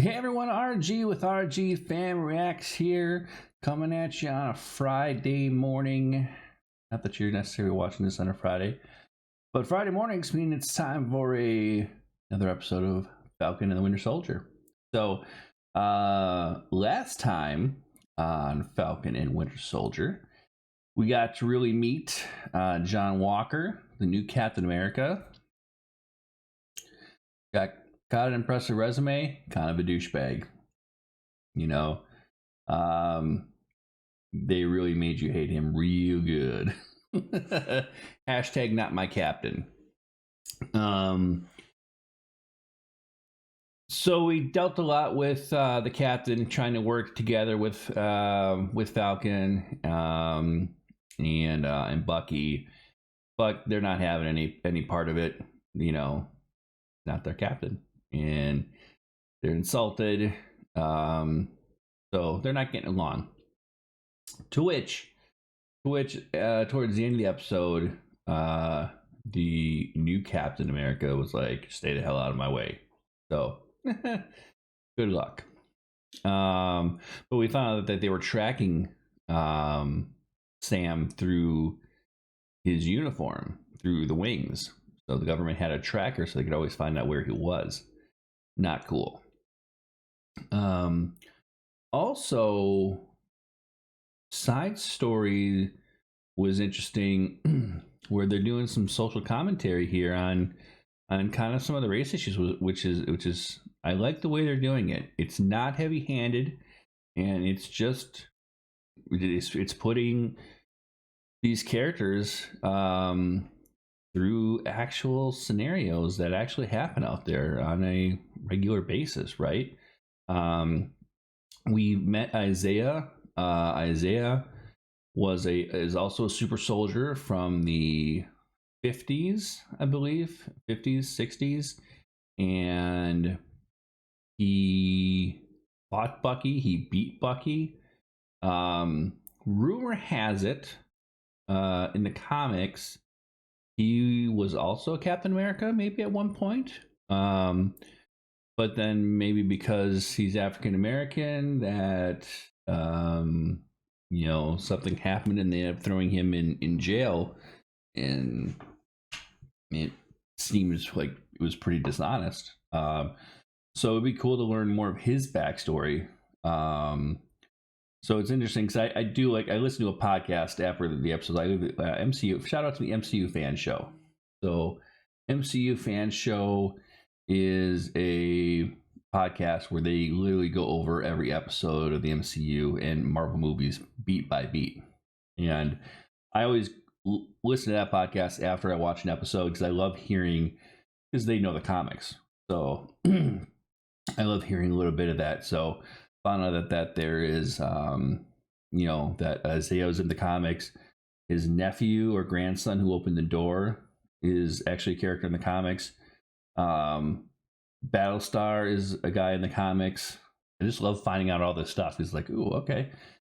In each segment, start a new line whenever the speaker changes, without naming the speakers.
Hey everyone, RG with RG Fan Reacts here, coming at you on a Friday morning. Not that you're necessarily watching this on a Friday, but Friday mornings mean it's time for another episode of Falcon and the Winter Soldier. So, last time on Falcon and Winter Soldier, we got to really meet John Walker, the new Captain America. Got an impressive resume, kind of a douchebag. You know, they really made you hate him real good. Hashtag not my captain. So we dealt a lot with the captain trying to work together with Falcon and Bucky, but they're not having any part of it. You know, not their captain. And they're insulted, so they're not getting along. To which, towards the end of the episode, the new Captain America was like, "Stay the hell out of my way." So, good luck. But we found out that they were tracking Sam through his uniform, through the wings. So the government had a tracker, so they could always find out where he was. Not cool. Also, side story was interesting where they're doing some social commentary here on kind of some of the race issues, which is I like the way they're doing it. It's not heavy-handed, and it's just it's putting these characters through actual scenarios that actually happen out there on a regular basis, right? We met Isaiah. Isaiah is also a super soldier from the 50s, I believe, 50s, 60s, and he fought Bucky. He beat Bucky. Rumor has it, in the comics, he was also Captain America, maybe at one point. But then maybe because he's African American, that something happened and they ended up throwing him in jail, and it seems like it was pretty dishonest. So it'd be cool to learn more of his backstory. So it's interesting because I listen to a podcast after the episodes. MCU, shout out to the MCU Fan Show. So MCU Fan Show is a podcast where they literally go over every episode of the MCU and Marvel movies beat by beat. And I always listen to that podcast after I watch an episode because I love hearing, because they know the comics. So I love hearing a little bit of that. So found out that there is, that Isaiah was in the comics. His nephew or grandson who opened the door is actually a character in the comics. Battlestar is a guy in the comics. I just love finding out all this stuff. It's like, ooh, okay.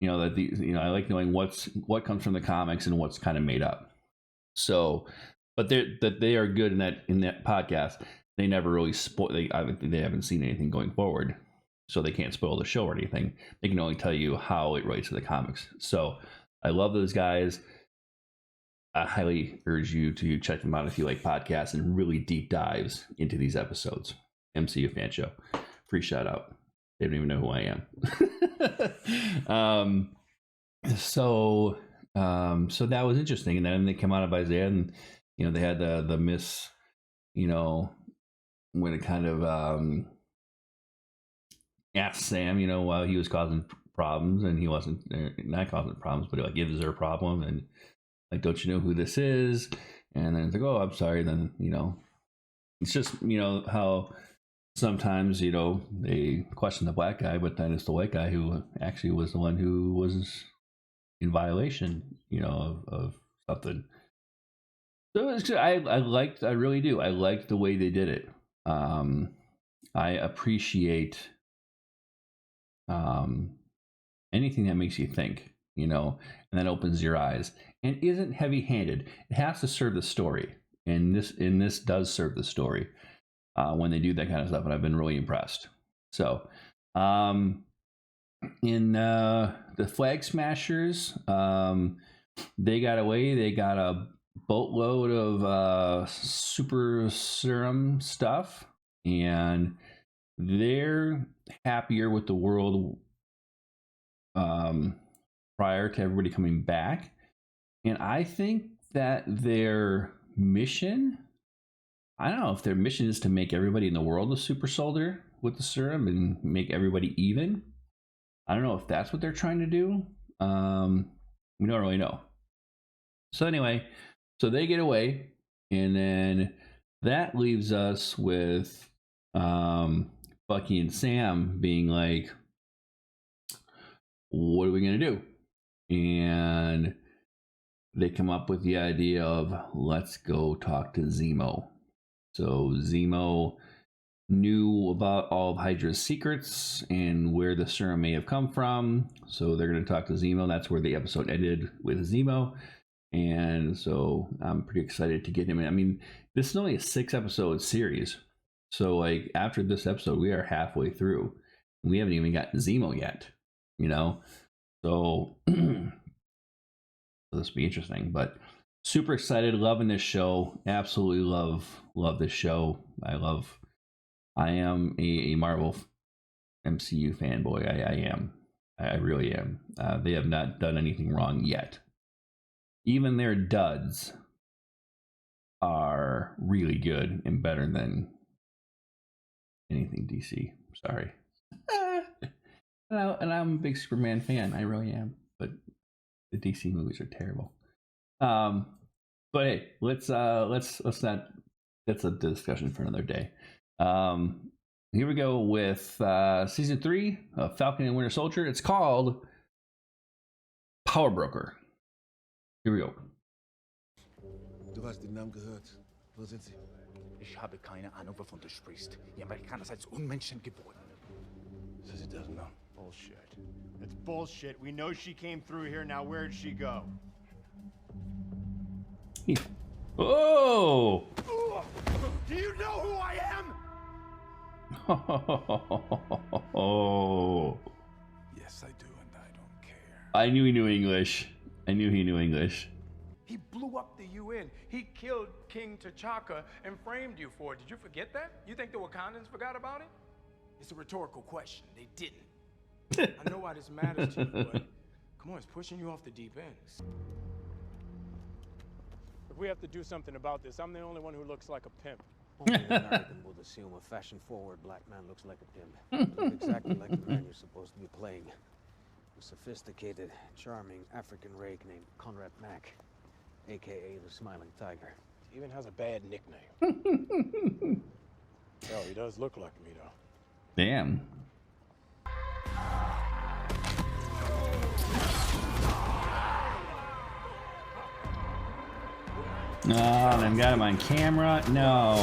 I like knowing what comes from the comics and what's kind of made up. So, but they are good in that podcast. They never really spoil. They haven't seen anything going forward, so they can't spoil the show or anything. They can only tell you how it relates to the comics. So I love those guys. I highly urge you to check them out if you like podcasts and really deep dives into these episodes. MCU Fan Show. Free shout out. They don't even know who I am. So that was interesting. And then they come out of Isaiah and, they had the miss, when it kind of asked Sam, while he was causing problems, and he wasn't not causing problems, but like, is there a problem? And like, don't you know who this is? And then it's like, oh, I'm sorry. Then, it's just, how sometimes, they question the black guy, but then it's the white guy who actually was the one who was in violation, of something. So it's good. I really do. I liked the way they did it. I appreciate anything that makes you think, and that opens your eyes and isn't heavy-handed. It has to serve the story, and this does serve the story when they do that kind of stuff, and I've been really impressed. So, in the Flag Smashers, they got away. They got a boatload of super serum stuff, and they're happier with the world prior to everybody coming back. And I think that their mission, I don't know if their mission is to make everybody in the world a super soldier with the serum and make everybody even. I don't know if that's what they're trying to do. We don't really know. So anyway, so they get away, and then that leaves us with Bucky and Sam being like, what are we going to do? And they come up with the idea of, let's go talk to Zemo. So Zemo knew about all of Hydra's secrets and where the serum may have come from. So they're going to talk to Zemo. That's where the episode ended, with Zemo. And so I'm pretty excited to get him in. I mean, this is only a 6-episode series. So like after this episode, we are halfway through. We haven't even gotten Zemo yet, you know? So this will be interesting, but super excited, loving this show. Absolutely love this show. I am a Marvel MCU fanboy. I am. I really am. They have not done anything wrong yet. Even their duds are really good and better than anything DC. Sorry. And I'm a big Superman fan. I really am. But the DC movies are terrible. But hey, let's not. That's a discussion for another day. Here we go with season 3 of Falcon and Winter Soldier. It's called Power Broker. Here we go.
Du hast den Namen gehört. Wo sind sie?
Ich habe keine Ahnung, wovon du sprichst. Die Amerikaner sind Unmenschen geworden.
Says he doesn't know.
Bullshit. It's bullshit. We know she came through here. Now where'd she go?
Oh!
Do you know who I am?
Oh!
Yes, I do, and I don't care.
I knew he knew English. I knew he knew English.
He blew up the UN. He killed King T'Chaka and framed you for it. Did you forget that? You think the Wakandans forgot about it? It's a rhetorical question. They didn't. I know why this matters to you, but come on, it's pushing you off the deep end. If we have to do something about this, I'm the only one who looks like a pimp.
Only an American would assume a fashion-forward black man looks like a pimp. Look exactly like the man you're supposed to be playing. A sophisticated, charming African rake named Conrad Mack, a.k.a. the Smiling Tiger.
He even has a bad nickname. Hell, he does look like me, though.
Damn. Oh, they've got him on camera. No.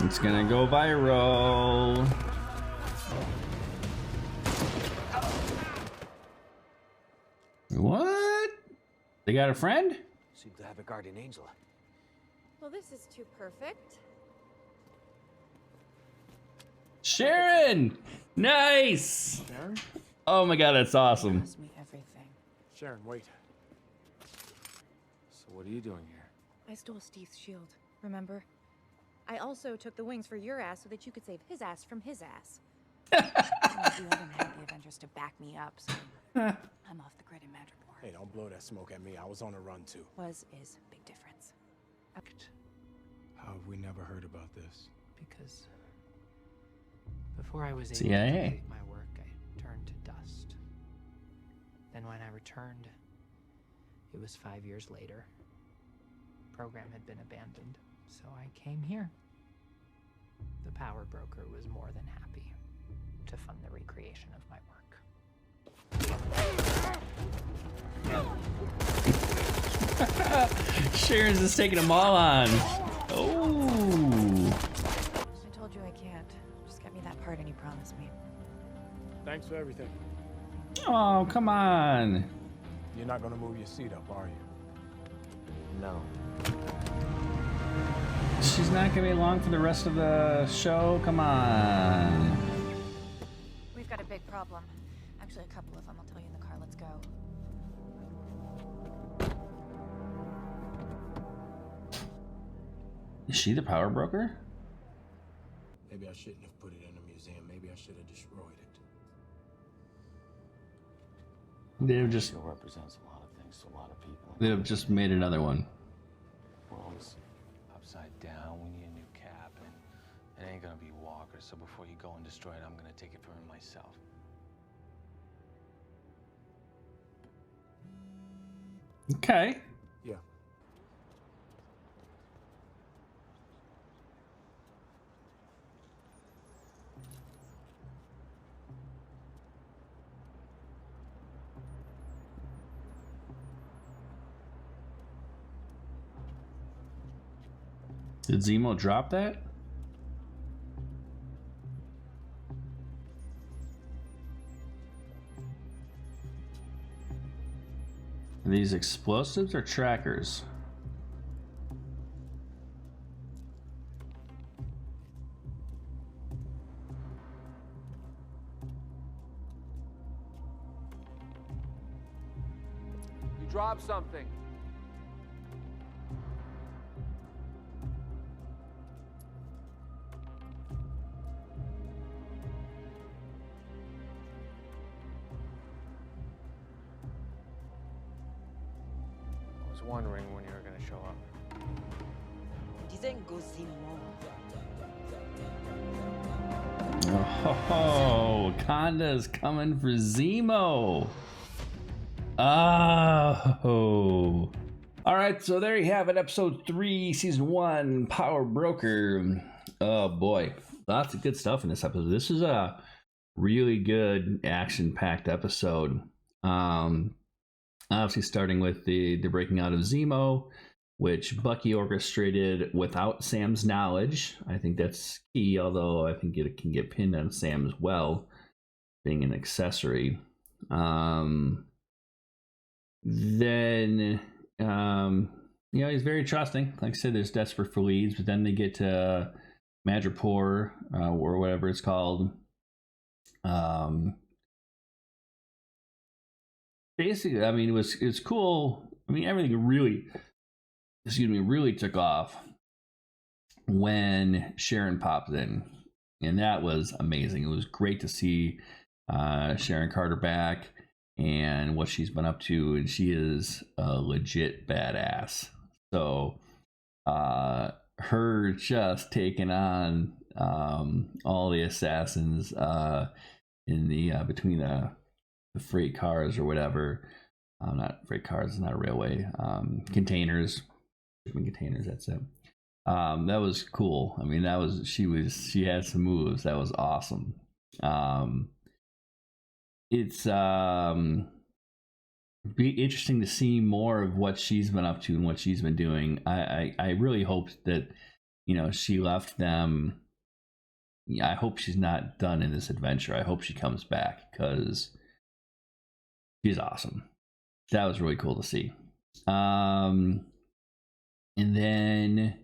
It's gonna go viral. What? They got a friend?
Seem to have a guardian angel.
Well, this is too perfect.
Sharon! Nice!
Sharon?
Oh my god, that's awesome.
Promise me everything.
Sharon, wait.
So what are you doing here?
I stole Steve's shield, remember? I also took the wings for your ass so that you could save his ass from his ass. I do haven't had the Avengers to back me up, so I'm off the grid in Madripoor.
Hey, don't blow that smoke at me. I was on a run, too.
Is big difference.
How have we never heard about this?
Because before I was able
CIA.
to complete my work, I turned to dust. Then when I returned, it was 5 years later. The program had been abandoned, so I came here. The power broker was more than happy to fund the recreation of my work.
Sharon's just taking them all on. Oh.
I told you I can't. Just get me that part and you promised me.
Thanks for everything.
Oh, come on.
You're not gonna move your seat up, are you?
No.
She's not gonna be along for the rest of the show. Come on.
We've got a big problem. Actually, a couple of them. I'll tell you in the car. Let's go.
Is she the power broker?
Maybe I shouldn't have put it in a museum. Maybe I should have destroyed it.
They'd have just
It represents a lot of things to a lot of people.
they'd have just made another one.
World's upside down. We need a new cap, and it ain't gonna be Walker. So before you go and destroy it, I'm gonna take it from him myself.
Okay.
Yeah.
Did Zemo drop that? Are these explosives or trackers?
You dropped something.
I was wondering when you were gonna show up.
Oh, Wakanda's coming for Zemo. Oh. All right, so there you have it. Episode 3, Season 1, Power Broker. Oh, boy. Lots of good stuff in this episode. This is a really good action-packed episode. Obviously, starting with the breaking out of Zemo, which Bucky orchestrated without Sam's knowledge. I think that's key, although I think it can get pinned on Sam as well, being an accessory. Then, he's very trusting. Like I said, there's desperate for leads, but then they get to Madripoor, or whatever it's called. Basically, I mean, it's cool. I mean, everything really took off when Sharon popped in, and that was amazing. It was great to see Sharon Carter back and what she's been up to, and she is a legit badass. So her just taking on all the assassins in the between the freight cars or whatever, not freight cars, it's not a railway, containers, shipping containers, that's it. That was cool. I mean, she had some moves. That was awesome. It's be interesting to see more of what she's been up to and what she's been doing. I really hope that, she left them. I hope she's not done in this adventure. I hope she comes back, because she's awesome. That was really cool to see. And then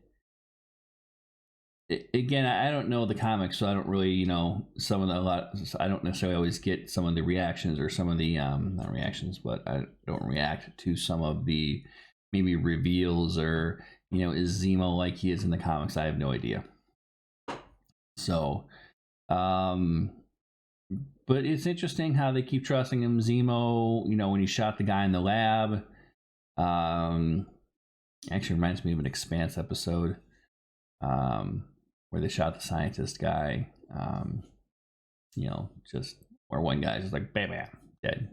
again, I don't know the comics, so I don't really, I don't necessarily always get some of the reactions, or some of the not reactions, but I don't react to some of the maybe reveals, or is Zemo like he is in the comics? I have no idea. So but it's interesting how they keep trusting him. Zemo, when he shot the guy in the lab, actually reminds me of an Expanse episode, where they shot the scientist guy, just where one guy's just like, bam, bam, dead,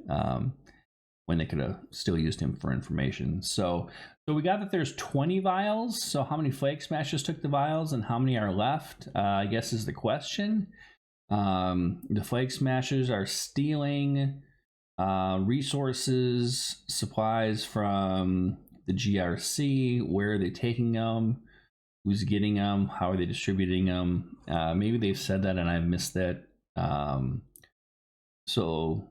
when they could have still used him for information. So we got that there's 20 vials. So how many Flag Smashers took the vials, and how many are left, I guess is the question. The Flag Smashers are stealing resources, supplies from the GRC. Where are they taking them? Who's getting them? How are they distributing them? Maybe they've said that and I've missed that. So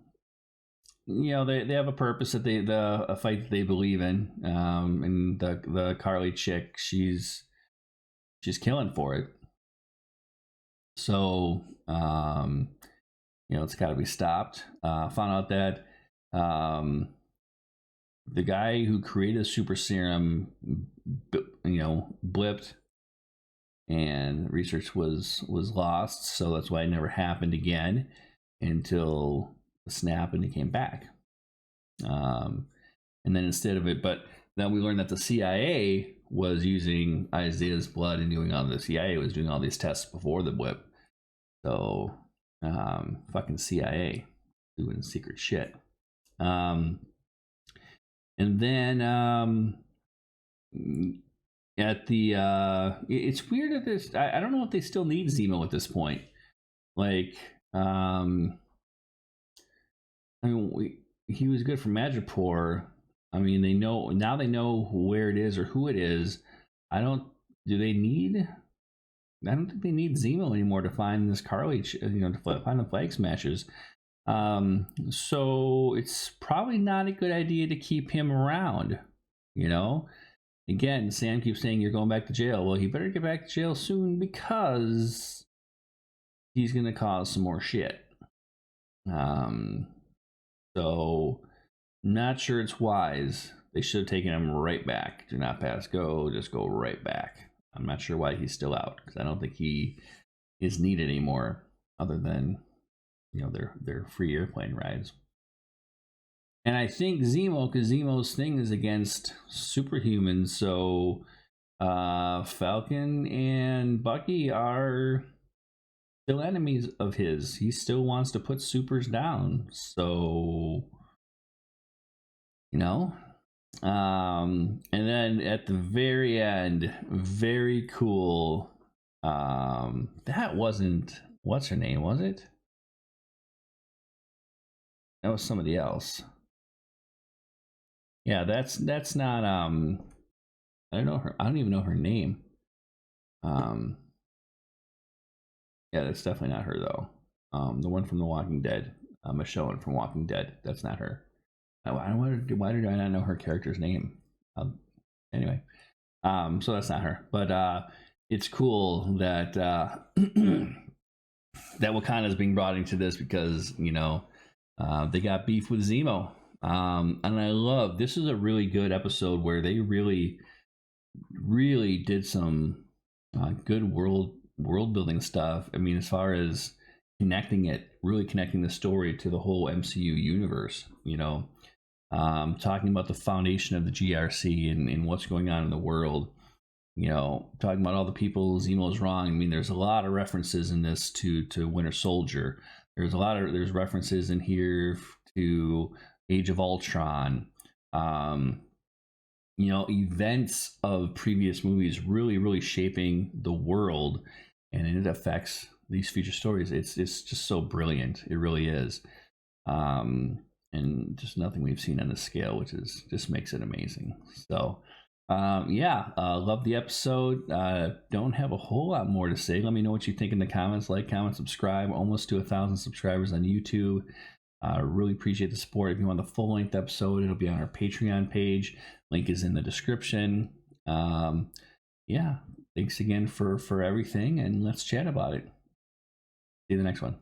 they have a purpose, that a fight that they believe in. And the Carly chick, she's she's killing for it. So, it's got to be stopped. Found out that the guy who created super serum, blipped, and research was lost. So that's why it never happened again until the snap, and he came back. And then instead of it, but then we learned that the CIA was using Isaiah's blood and doing all the CIA was doing all these tests before the blip. So, fucking CIA doing secret shit. And then at the it's weird that this. I don't know if they still need Zemo at this point. Like, he was good for Madripoor. I mean, they know where it is or who it is. I don't think they need Zemo anymore to find this Carly, to find the Flag Smashers. So it's probably not a good idea to keep him around. Again, Sam keeps saying you're going back to jail. Well, he better get back to jail soon because he's going to cause some more shit. So not sure it's wise. They should have taken him right back. Do not pass go. Just go right back. I'm not sure why he's still out because I don't think he is needed anymore, other than their free airplane rides. And I think Zemo, because Zemo's thing is against superhumans, so Falcon and Bucky are still enemies of his. He still wants to put supers down, so and then at the very end, very cool. That wasn't, what's her name, was it? That was somebody else. Yeah, that's not I don't know her. I don't even know her name. Yeah, that's definitely not her though. The one from The Walking Dead, Michonne from Walking Dead. That's not her. Why did I not know her character's name? Anyway, so that's not her. But it's cool that that Wakanda is being brought into this because they got beef with Zemo. And I love, this is a really good episode where they really did some good world building stuff. I mean, as far as connecting the story to the whole MCU universe, talking about the foundation of the GRC and what's going on in the world, talking about all the people Zemo's wrong. I mean, there's a lot of references in this to Winter Soldier. There's references in here to Age of Ultron, events of previous movies really shaping the world, and it affects these future stories. It's just so brilliant. It really is. And just nothing we've seen on this scale, which just makes it amazing. So, love the episode. Don't have a whole lot more to say. Let me know what you think in the comments. Like, comment, subscribe. Almost to 1,000 subscribers on YouTube. Really appreciate the support. If you want the full length episode, it'll be on our Patreon page. Link is in the description. Thanks again for everything, and let's chat about it. See you in the next one.